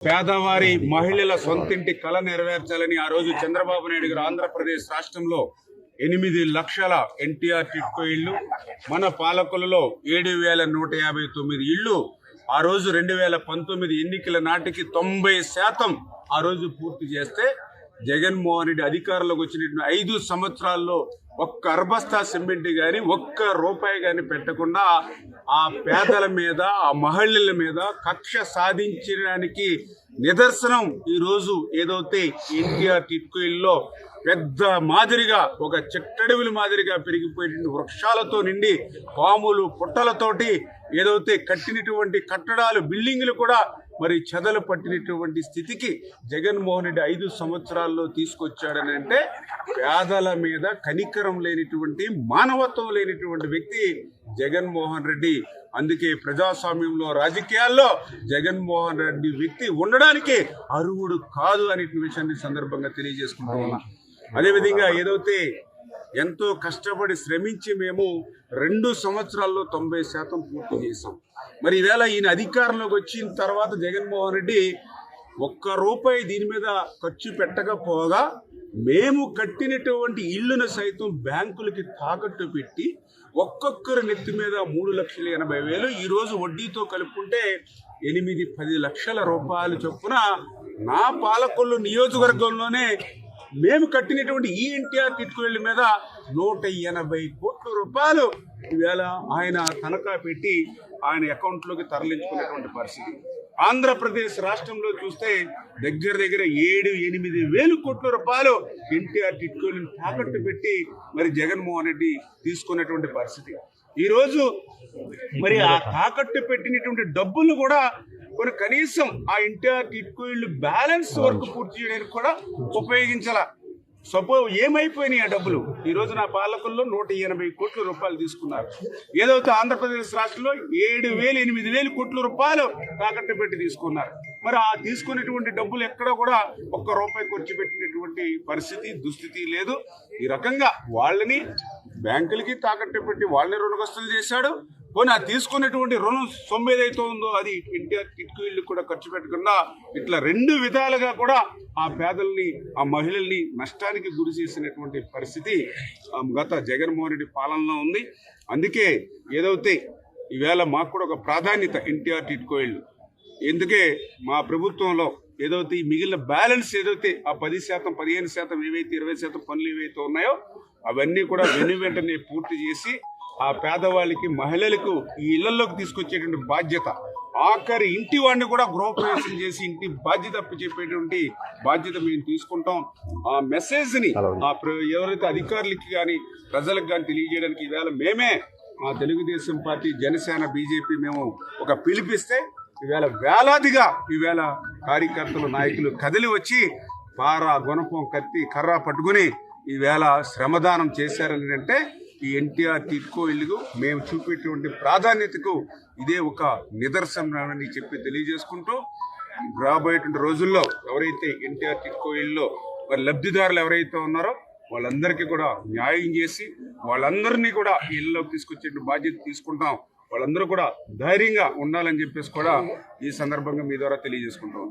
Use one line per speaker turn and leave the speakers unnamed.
పేదవారి మహిళల సొంతింటి కళ నెరవేర్చాలని ఆ రోజు చంద్రబాబు నాయుడు గారు ఆంధ్రప్రదేశ్ రాష్ట్రంలో 8 లక్షల ఎన్టీఆర్ టిట్కో ఇళ్లు, మన పాలకులలో 7,159 ఇళ్లు ఆ రోజు 2019 ఎన్నికల నాటికి 90% ఆ రోజు పూర్తి చేస్తే జగన్మోహన్ రెడ్డి అధికారంలోకి వచ్చిన 5 సంవత్సరాల్లో ఒక్క అర్బస్తా సిమెంట్ గాని ఒక్క రూపాయి గాని పెట్టకుండా ఆ పేదల మీద ఆ మహిళల మీద కక్ష సాధించడానికి నిదర్శనం ఈ రోజు ఏదైతే ఎన్టీఆర్ టిట్కో ఇల్లో పెద్ద మాదిరిగా ఒక చెట్టడవిల మాదిరిగా పెరిగిపోయిన వృక్షాలతో నిండి పాములు పుట్టలతోటి ఏదైతే కట్టినటువంటి కట్టడాలు బిల్డింగులు కూడా మరి చెదలు పట్టినటువంటి స్థితికి జగన్మోహన్ రెడ్డి 5 సంవత్సరాల్లో తీసుకొచ్చాడని అంటే పేదల మీద కనికరం లేనిటువంటి మానవత్వం లేనిటువంటి వ్యక్తి జగన్మోహన్ రెడ్డి. అందుకే ప్రజాస్వామ్యంలో రాజకీయాల్లో జగన్మోహన్ రెడ్డి వ్యక్తి ఉండడానికి అర్హుడు కాదు అనే విషయాన్ని సందర్భంగా తెలియజేసుకుంటూ ఉన్నా. అదేవిధంగా ఏదైతే ఎంతో కష్టపడి శ్రమించి మేము 2 సంవత్సరాల్లో 90% పూర్తి చేసాం. మరి ఈవేళ ఈయన అధికారంలోకి వచ్చిన తర్వాత జగన్మోహన్ రెడ్డి ఒక్క రూపాయి దీని మీద ఖర్చు పెట్టకపోగా మేము కట్టినటువంటి ఇళ్లను సైతం బ్యాంకులకి తాకట్టు పెట్టి ఒక్కొక్కరి నెత్తి మీద 3,80,000 ఈ రోజు వడ్డీతో కలుపుకుంటే 8-10 లక్షల రూపాయలు చొప్పున నా పాలకొల్లు నియోజకవర్గంలోనే మేము కట్టినటువంటి ఈ ఎన్టీఆర్ టిట్కో ఇళ్ల మీద 180 కోట్ల రూపాయలు ఈవేళ ఆయన తనఖా పెట్టి ఆయన అకౌంట్లోకి తరలించుకునేటువంటి పరిస్థితి. ఆంధ్రప్రదేశ్ రాష్ట్రంలో చూస్తే దగ్గర 7-8 వేల కోట్ల రూపాయలు ఎన్టీఆర్ టిట్కోలను తాకట్టు పెట్టి మరి జగన్మోహన్ రెడ్డి తీసుకున్నటువంటి పరిస్థితి. ఈరోజు మరి ఆ తాకట్టు పెట్టినటువంటి డబ్బులు కూడా కొన్ని కనీసం ఆ ఎన్టీఆర్ టిట్కో ఇళ్ళు బ్యాలెన్స్ వర్క్ పూర్తి చేయడానికి కూడా ఉపయోగించాల. ఏమైపోయినాయి ఆ డబ్బులు? ఈ రోజు నా పాలకుల్లో 180 కోట్ల రూపాయలు తీసుకున్నారు. ఏదైతే ఆంధ్రప్రదేశ్ రాష్ట్రంలో 7,000-8,000 కోట్ల రూపాయలు తాకట్టు పెట్టి తీసుకున్నారు. మరి ఆ తీసుకునేటువంటి డబ్బులు ఎక్కడ కూడా ఒక్క రూపాయి ఖర్చు పెట్టినటువంటి పరిస్థితి దుస్థితి లేదు. ఈ రకంగా వాళ్ళని బ్యాంకులకి తాకట్టు పెట్టి వాళ్ళని రుణగ్రస్తులు చేశాడు. పోనీ ఆ తీసుకున్నటువంటి రుణం సొమ్ము ఏదైతే ఉందో అది ఎన్టీఆర్ టిట్కో ఇళ్ళు కూడా ఖర్చు పెట్టకుండా ఇట్లా 2 విధాలుగా కూడా ఆ పేదల్ని ఆ మహిళల్ని నష్టానికి గురి చేసినటువంటి పరిస్థితి గత జగన్మోహన్ రెడ్డి పాలనలో ఉంది. అందుకే ఏదైతే ఈవేళ మాకు కూడా ఒక ప్రాధాన్యత ఎన్టీఆర్ టిట్కో ఇళ్ళు. ఎందుకే మా ప్రభుత్వంలో ఏదైతే ఈ మిగిలిన బ్యాలెన్స్ ఏదైతే ఆ 10%, 15% ఏవైతే 20% పనులు ఏవైతే ఉన్నాయో అవన్నీ కూడా వెంటనే పూర్తి చేసి ఆ పేదవాళ్ళకి మహిళలకు ఈ ఇళ్లలోకి తీసుకొచ్చేటువంటి బాధ్యత, ఆఖరి ఇంటి వాడిని కూడా గృహప్రవేశం చేసి ఇంటి బాధ్యత చెప్పేటువంటి బాధ్యత మేము తీసుకుంటాం. ఆ మెసేజ్ని ఎవరైతే అధికారులకి కానీ ప్రజలకు కానీ తెలియజేయడానికి ఈవేళ మేమే మా తెలుగుదేశం పార్టీ, జనసేన, బీజేపీ మేము ఒక పిలిపిస్తే ఈవేళ వేలాదిగా ఈవేళ కార్యకర్తలు నాయకులు కదిలి వచ్చి పార, గుణపం, కత్తి, కర్ర పట్టుకుని ఈవేళ శ్రమదానం చేశారని అంటే ఈ ఎన్టీఆర్ టిట్కో ఇల్లుకు మేము చూపేటువంటి ప్రాధాన్యతకు ఇదే ఒక నిదర్శనమని చెప్పి తెలియజేసుకుంటూ రాబోయేటువంటి రోజుల్లో ఎవరైతే ఎన్టీఆర్ టిట్కో ఇల్లులో మరి లబ్ధిదారులు ఎవరైతే ఉన్నారో వాళ్ళందరికీ కూడా న్యాయం చేసి వాళ్ళందరినీ కూడా ఇళ్ళలోకి తీసుకొచ్చే బాధ్యత తీసుకుంటాం. వాళ్ళందరూ కూడా ధైర్యంగా ఉండాలని చెప్పేసి కూడా ఈ సందర్భంగా మీ ద్వారా తెలియజేసుకుంటాం.